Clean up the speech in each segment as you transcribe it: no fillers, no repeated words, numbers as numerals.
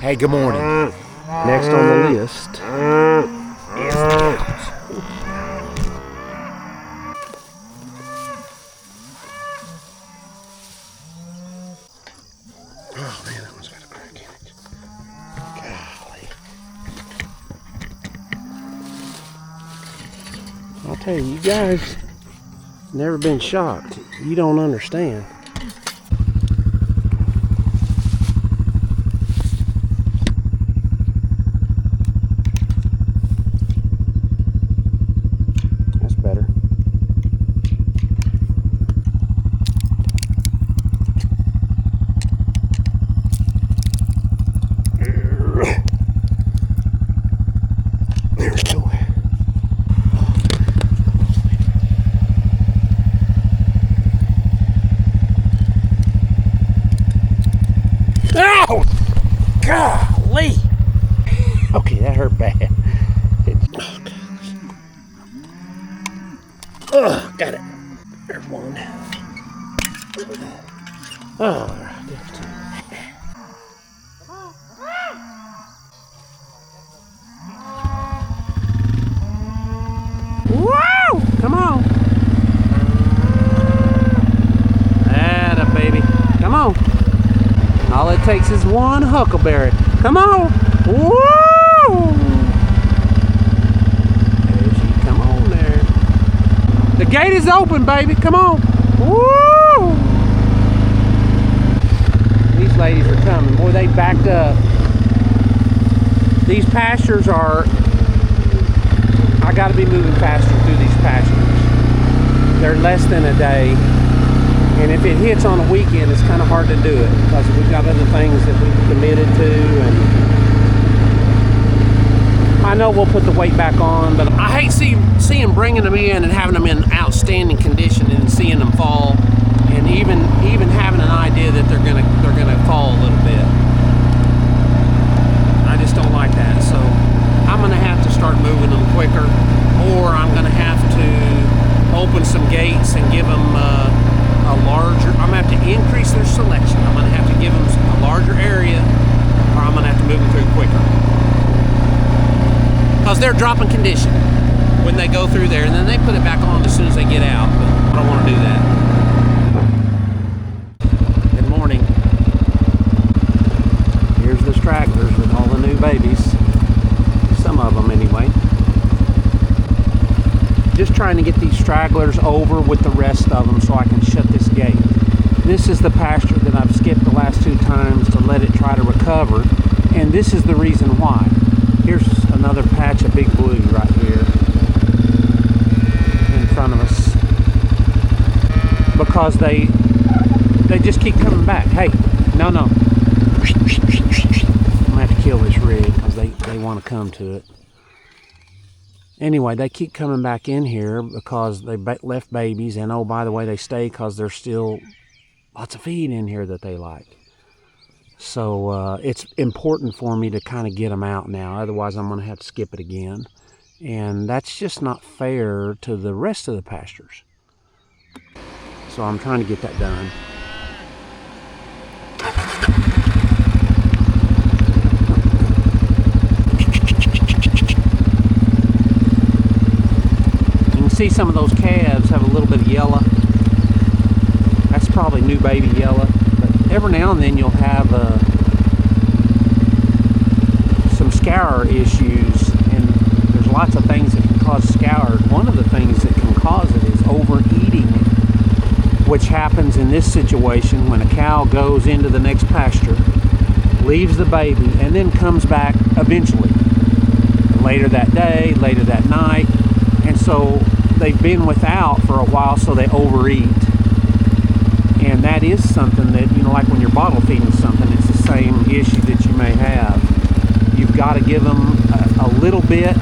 Hey, good morning. Next on the list is the cows. Oh man, that one's got a crack in it. Golly. I'll tell you, you guys never been shocked. You don't understand. That's better. There we go. Oh, golly. Okay, that hurt bad. Oh, got it. There's one. Oh, whoa! Come on. Atta baby. Come on. All it takes is one huckleberry. Come on. Whoa! There she, come on there. The gate is open, baby. Come on. Woo! These ladies are coming. Boy, they backed up. These pastures are, I got to be moving faster through these pastures. They're less than a day. And if it hits on a weekend, it's kind of hard to do it because we've got other things that we've committed to. And I know we'll put the weight back on, but I hate seeing bringing them in and having them in outstanding condition and seeing them fall, and even having an idea that they're gonna fall a little bit. I just don't like that. So I'm gonna have to start moving them quicker, or I'm gonna have to open some gates and give them a larger. I'm gonna have to increase their selection. I'm gonna have to give them a larger area, or I'm gonna have to move them through quicker. Because they're dropping condition when they go through there, and then they put it back on as soon as they get out. But I don't want to do that. Good morning. Here's the stragglers with all the new babies. Some of them anyway. Just trying to get these stragglers over with the rest of them so I can shut this gate. This is the pasture that I've skipped the last 2 times to let it try to recover, and this is the reason why. Here's another patch of big blue right here in front of us, because they just keep coming back. Hey, no. I'm gonna have to kill this rig because they want to come to it. Anyway, they keep coming back in here because they left babies, and oh, by the way, they stay because there's still lots of feed in here that they like. So it's important for me to kind of get them out now, otherwise I'm going to have to skip it again. And that's just not fair to the rest of the pastures. So I'm trying to get that done. See, some of those calves have a little bit of yellow. That's probably new baby yellow, but every now and then you'll have some scour issues, and there's lots of things that can cause scour. One of the things that can cause it is overeating, which happens in this situation when a cow goes into the next pasture, leaves the baby, and then comes back eventually later that day, later that night, and so they've been without for a while, so they overeat. And that is something that, like when you're bottle feeding something, it's the same issue that you may have. You've got to give them a little bit,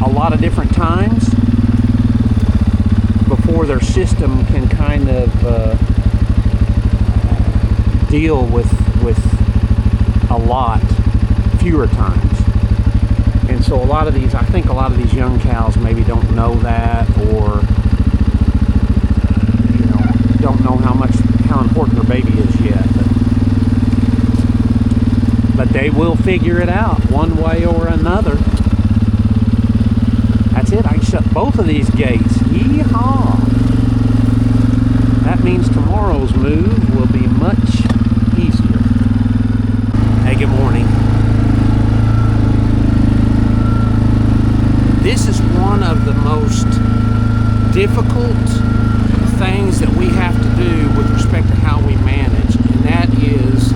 a lot of different times before their system can kind of deal with a lot fewer times. And so I think a lot of these young cows maybe don't know that, or don't know how important their baby is yet. But But they will figure it out one way or another. That's it. I can shut both of these gates. Yeehaw! That means tomorrow's move will be much easier. Hey, good morning. This is one of the most difficult things that we have to do with respect to how we manage, and that is,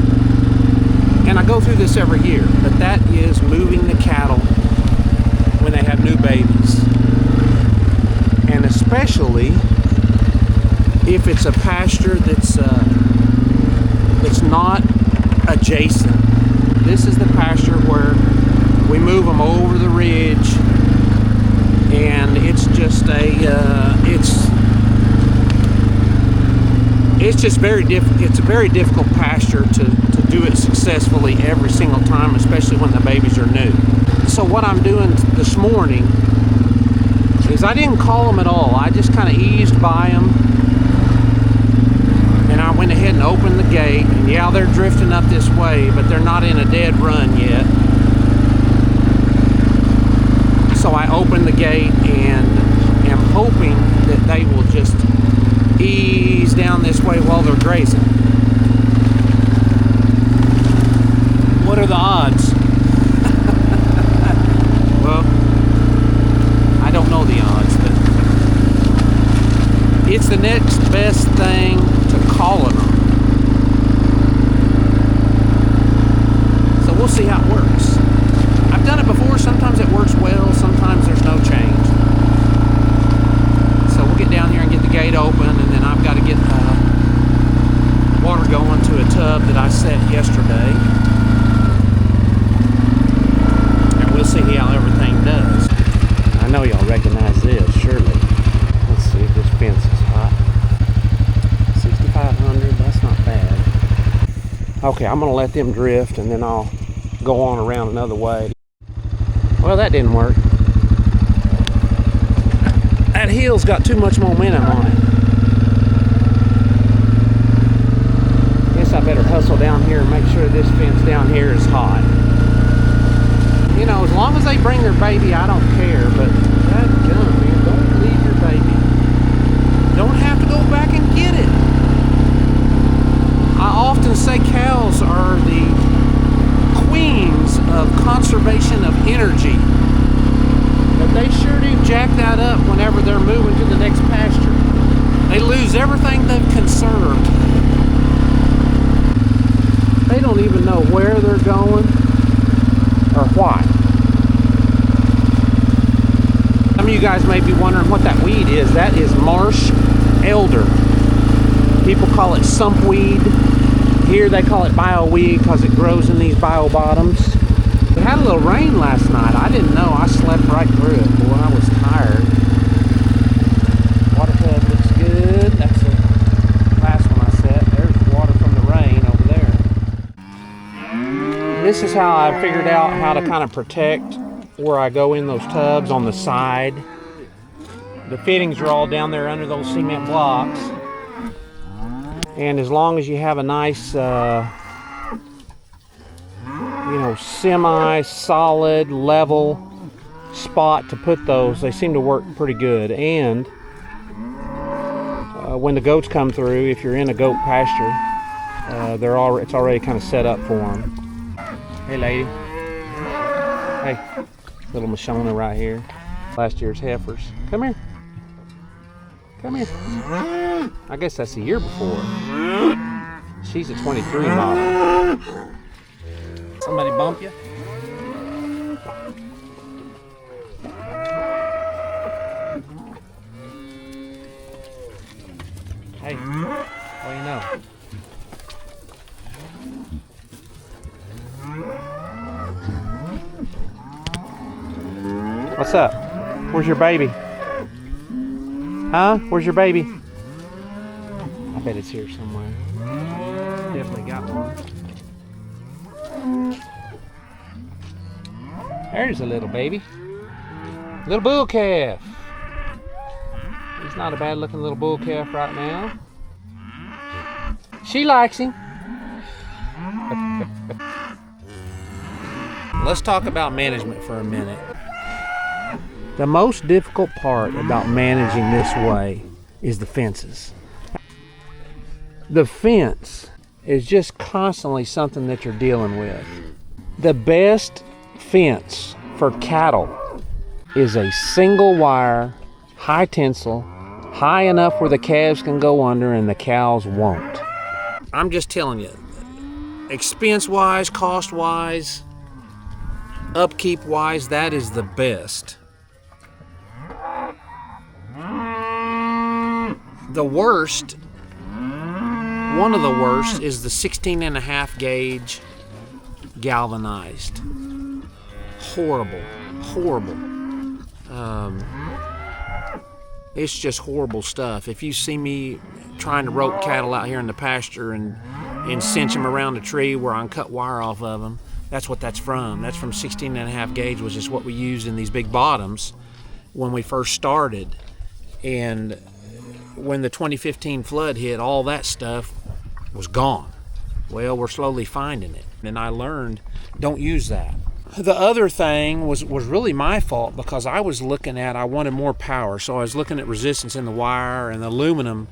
and I go through this every year, but that is moving the cattle when they have new babies, and especially if it's a pasture that's not adjacent. This is the pasture where we move them over the ridge, and it's just it's just very difficult. It's a very difficult pasture to do it successfully every single time, especially when the babies are new. So what I'm doing this morning is I didn't call them at all. I just kind of eased by them, and I went ahead and opened the gate. And yeah, they're drifting up this way, but they're not in a dead run yet. So I opened the gate and am hoping that they will just ease down this way while they're grazing. What are the odds? Well, I don't know the odds, but it's the next best thing to calling them. So we'll see how it works. I've done it before. Sometimes it works well, sometimes there's no change. So we'll get down here and get the gate open, and then I've got to get water going to a tub that I set yesterday. And we'll see how everything does. I know y'all recognize this, surely. Let's see if this fence is hot. 6,500, that's not bad. Okay, I'm going to let them drift, and then I'll go on around another way. Well, that didn't work. That hill's got too much momentum on it. Guess I better hustle down here and make sure this fence down here is hot. You know, as long as they bring their baby, I don't care, but dadgum, man, don't leave your baby. Don't have to go back and get it. I often say cows are the queens of conservation of energy, but they sure do jack that up whenever they're moving to the next pasture. They lose everything they've conserved. They don't even know where they're going or why. Some of you guys may be wondering what that weed is. That is marsh elder. People call it sumpweed. Here they call it bioweed because it grows in these bio bottoms. We had a little rain last night. I didn't know. I slept right through it. Boy, I was tired. Water tub looks good. That's the last one I set. There's water from the rain over there. This is how I figured out how to kind of protect where I go in those tubs on the side. The fittings are all down there under those cement blocks. And as long as you have a nice, semi-solid, level spot to put those, they seem to work pretty good. And when the goats come through, if you're in a goat pasture, it's already kind of set up for them. Hey, lady. Hey, little Mashona right here. Last year's heifers. Come here. Come here. I guess that's the year before. She's a 23 model. Somebody bump you? Hey, what do you know? What's up? Where's your baby? Huh? Where's your baby? I bet it's here somewhere. Definitely got one. There's a little baby. Little bull calf. He's not a bad looking little bull calf right now. She likes him. let's talk about management for a minute. The most difficult part about managing this way is the fences. The fence is just constantly something that you're dealing with. The best fence for cattle is a single wire, high tensile, high enough where the calves can go under and the cows won't. I'm just telling you, expense-wise, cost-wise, upkeep-wise, that is the best. The worst, one of the worst, is the 16.5 gauge galvanized. Horrible, horrible. It's just horrible stuff. If you see me trying to rope cattle out here in the pasture and cinch them around a tree where I can cut wire off of them, that's what that's from. That's from 16.5 gauge, which is what we used in these big bottoms when we first started. And when the 2015 flood hit, all that stuff was gone. Well, we're slowly finding it. And I learned, don't use that. The other thing was really my fault because I wanted more power. So I was looking at resistance in the wire, and the aluminum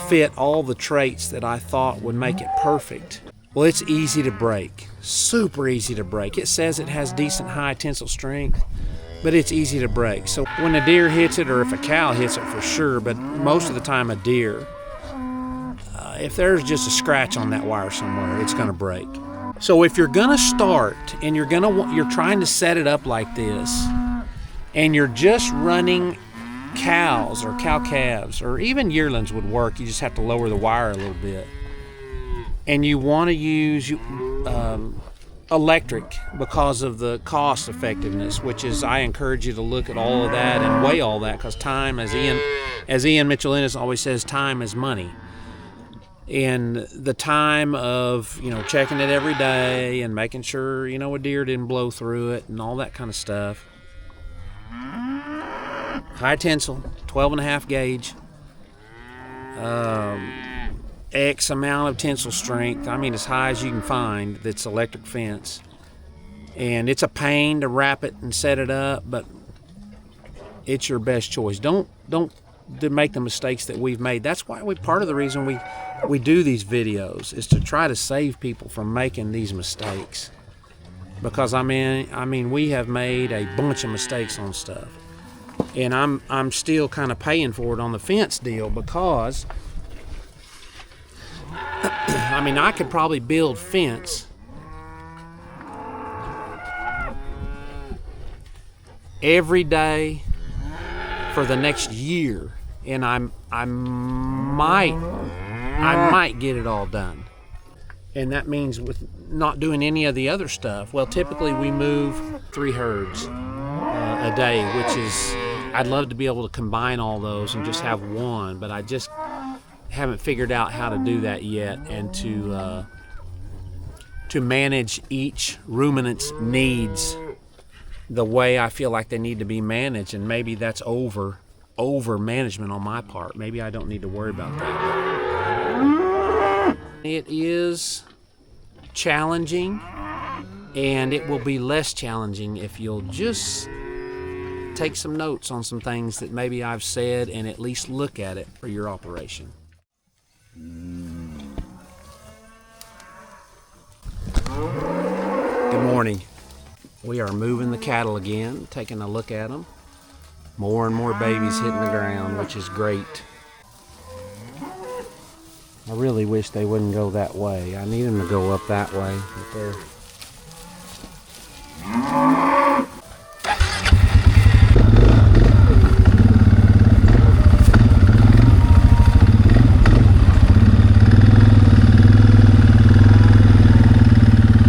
fit all the traits that I thought would make it perfect. Well, it's easy to break, super easy to break. It says it has decent high tensile strength, but it's easy to break. So when a deer hits it, or if a cow hits it for sure, but most of the time a deer, if there's just a scratch on that wire somewhere, it's gonna break. So if you're gonna start and you're trying to set it up like this, and you're just running cows or cow calves, or even yearlings would work, you just have to lower the wire a little bit. And you wanna use electric because of the cost effectiveness, which is, I encourage you to look at all of that and weigh all that, because time, as Ian Mitchell Ennis always says, time is money. And the time of, checking it every day and making sure, a deer didn't blow through it and all that kind of stuff. High tensile, 12.5 gauge, X amount of tensile strength. I mean, as high as you can find that's electric fence. And it's a pain to wrap it and set it up, but it's your best choice. Don't make the mistakes that we've made. That's why part of the reason we do these videos is to try to save people from making these mistakes. Because I mean we have made a bunch of mistakes on stuff. And I'm still kind of paying for it on the fence deal, because I could probably build fence every day for the next year, and I might get it all done. And that means with not doing any of the other stuff. Well, typically we move 3 herds a day, which is, I'd love to be able to combine all those and just have one, but I just haven't figured out how to do that yet, and to manage each ruminant's needs the way I feel like they need to be managed. And maybe that's over management on my part. Maybe I don't need to worry about that. It is challenging, and it will be less challenging if you'll just take some notes on some things that maybe I've said, and at least look at it for your operation. Good morning. We are moving the cattle again, taking a look at them. More and more babies hitting the ground, which is great. I really wish they wouldn't go that way. I need them to go up that way. But they're...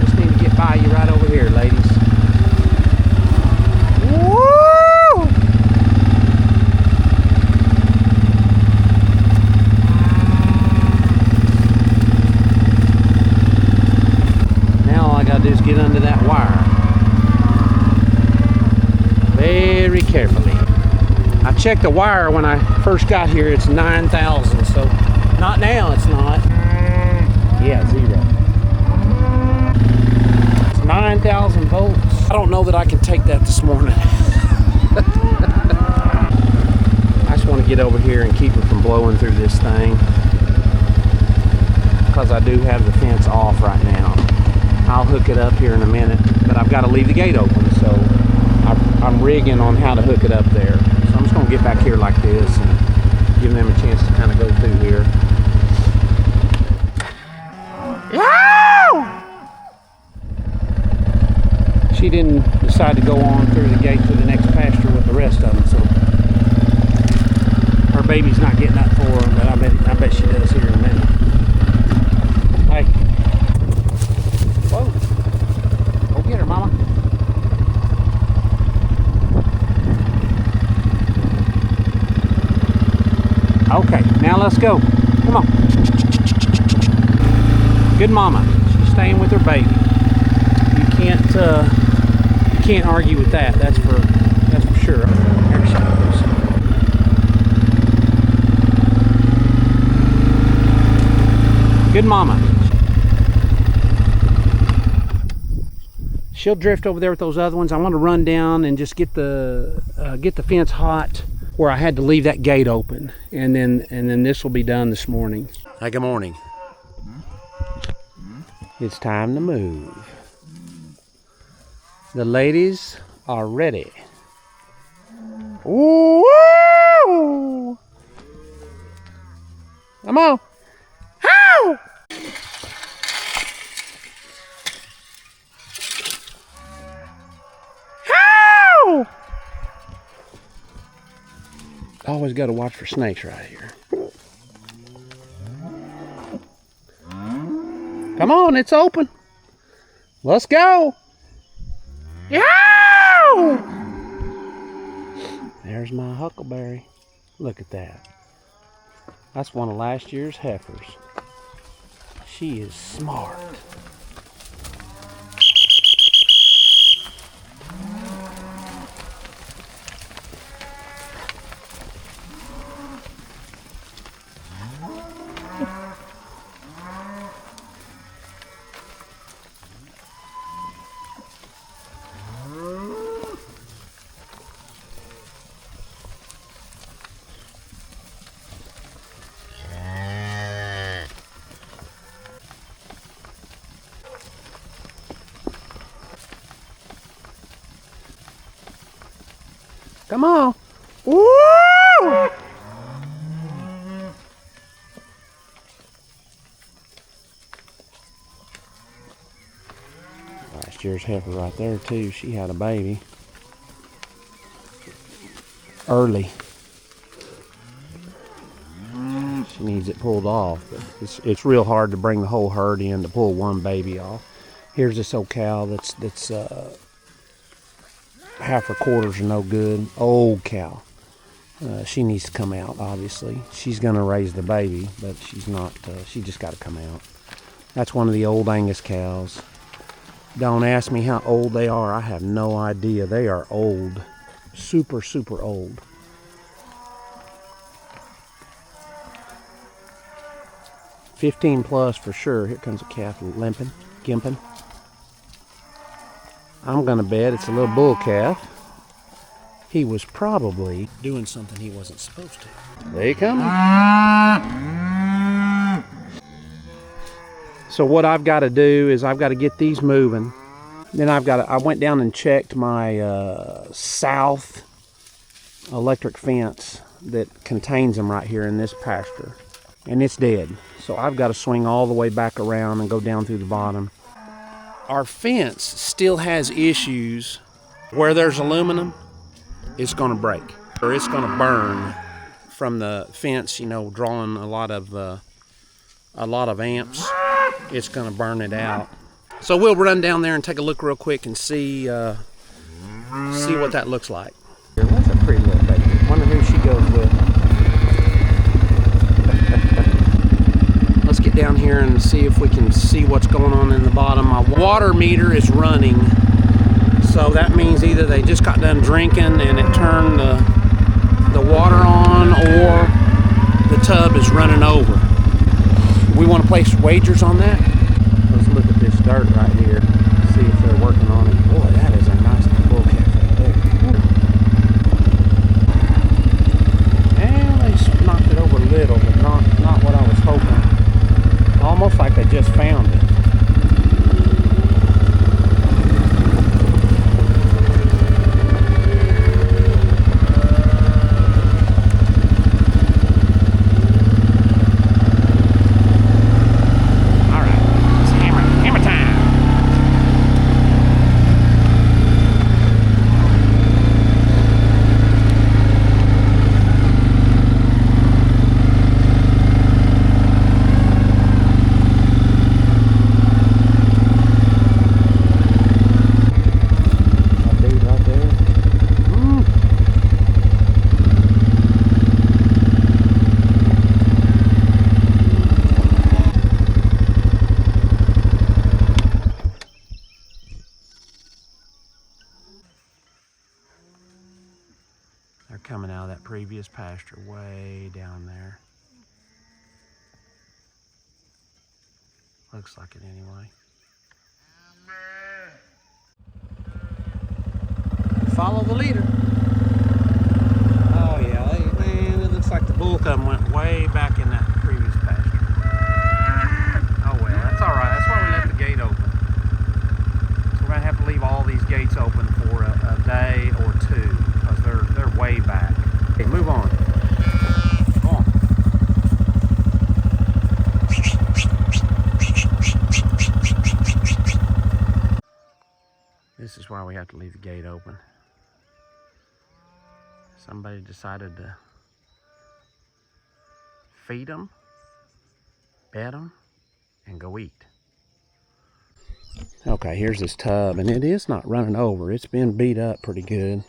Just need to get by you right over here, ladies. Just get under that wire very carefully. I checked the wire when I first got here. It's 9,000, so not now. It's not. Yeah, 0. It's 9,000 volts. I don't know that I can take that this morning. I just want to get over here and keep it from blowing through this thing, because I do have the fence off right now. I'll hook it up here in a minute, but I've got to leave the gate open, so I'm rigging on how to hook it up there. So I'm just going to get back here like this and give them a chance to kind of go through here. She didn't decide to go on through the gate to the next pasture with the rest of them, so her baby's not getting up for her, but I bet she does here in a minute. Hey. Whoa. Go get her, Mama. Okay, now let's go. Come on. Good mama. She's staying with her baby. You can't argue with that. That's for sure. There she goes. Good mama. She'll drift over there with those other ones. I want to run down and just get the fence hot where I had to leave that gate open, and then this will be done this morning. Hey, good morning. It's time to move. The ladies are ready. Woo! Come on. How? How? Always got to watch for snakes right here. Come on, it's open. Let's go. Yow! There's my huckleberry. Look at that. That's one of last year's heifers. She is smart. Come on. Woo! Last year's heifer right there too. She had a baby. Early. She needs it pulled off. But it's real hard to bring the whole herd in to pull one baby off. Here's this old cow that's half her quarters are no good. Old cow. She needs to come out, obviously. She's going to raise the baby, but she's not. She just got to come out. That's one of the old Angus cows. Don't ask me how old they are. I have no idea. They are old. Super, super old. $15 plus for sure. Here comes a calf limping, gimping. I'm gonna bet it's a little bull calf. He was probably doing something he wasn't supposed to. There you come. So what I've got to do is I've got to get these moving. Then I went down and checked my south electric fence that contains them right here in this pasture, and it's dead. So I've got to swing all the way back around and go down through the bottom. Our fence still has issues. Where there's aluminum, it's going to break, or it's going to burn from the fence, you know, drawing a lot of amps. It's going to burn it out. So we'll run down there and take a look real quick and see what that looks like. That's a pretty little baby. Wonder who she goes with. Let's get down here and see if we can see what's going on in the bottom. My water meter is running, so that means either they just got done drinking and it turned the water on, or the tub is running over. We want to place wagers on that. Let's look at this dirt right here, see if they're working on it. Boy, that is a coming out of that previous pasture way down there. Looks like it anyway. Follow the leader. Oh yeah, man, it looks like the bull cub went way back in that previous pasture. Oh well, that's all right. That's why we left the gate open. So we're gonna have to leave all these gates open for a day or two because they're way back. Okay, move on. Go on. This is why we have to leave the gate open. Somebody decided to feed them, bed them, and go eat. Okay, here's this tub, and it is not running over. It's been beat up pretty good,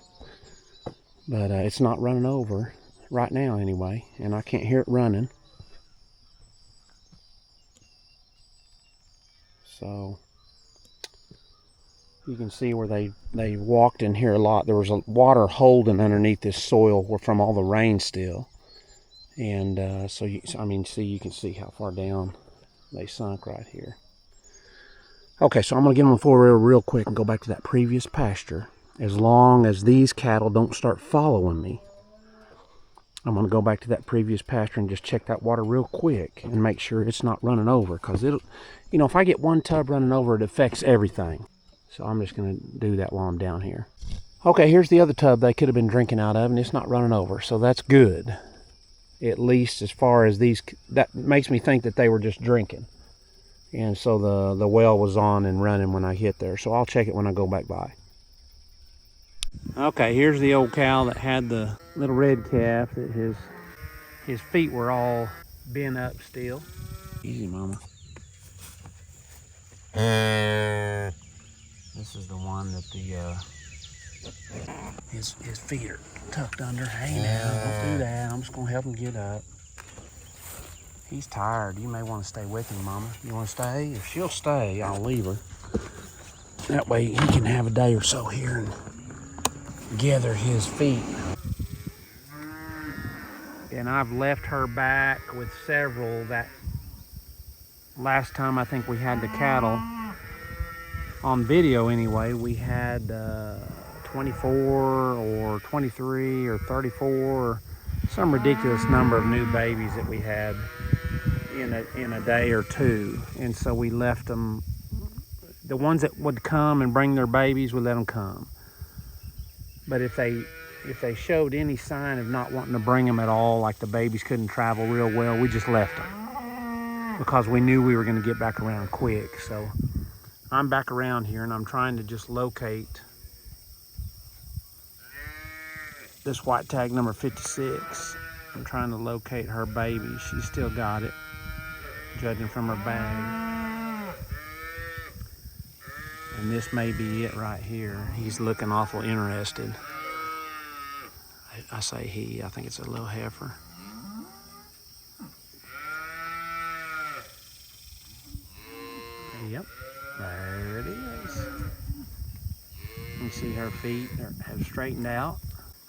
but it's not running over right now anyway, and I can't hear it running. So you can see where they walked in here a lot. There was a water holding underneath this soil from all the rain still, and so you can see how far down they sunk right here. Okay, so I'm gonna get on the four-wheeler real quick and go back to that previous pasture. As long as these cattle don't start following me, I'm gonna go back to that previous pasture and just check that water real quick and make sure it's not running over, because it'll, if I get one tub running over, it affects everything. So I'm just going to do that while I'm down here. Okay, here's the other tub they could have been drinking out of, and it's not running over. So that's good. At least as far as these, that makes me think that they were just drinking. And so the well was on and running when I hit there. So I'll check it when I go back by. Okay, here's the old cow that had the little red calf. That his feet were all bent up still. Easy, mama. This is the one that his feet are tucked under. Hey now, don't do that. I'm just gonna help him get up. He's tired. You may want to stay with him, mama. You want to stay? If she'll stay, I'll leave her. That way he can have a day or so here and gather his feet. And I've left her back with several. That last time I think we had the cattle on video anyway, we had 24 or 23 or 34 or some ridiculous number of new babies that we had in a day or two. And so we left them, the ones that would come and bring their babies, we let them come. But if they showed any sign of not wanting to bring them at all, like the babies couldn't travel real well, we just left them because we knew we were going to get back around quick. So I'm back around here and I'm trying to just locate this white tag number 56. I'm trying to locate her baby. She's still got it, judging from her bag. And this may be it right here. He's looking awful interested. I say he, I think it's a little heifer. Yep. There it is. You can see her feet have straightened out.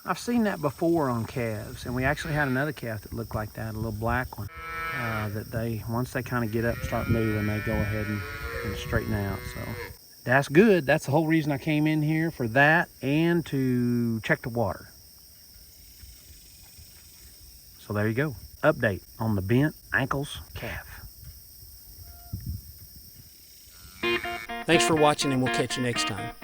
I've seen that before on calves, and we actually had another calf that looked like that, a little black one, that once they kind of get up and start moving, they go ahead and straighten out. So that's good. That's the whole reason I came in here, for that and to check the water. So there you go. Update on the bent ankles calf. Thanks for watching, and we'll catch you next time.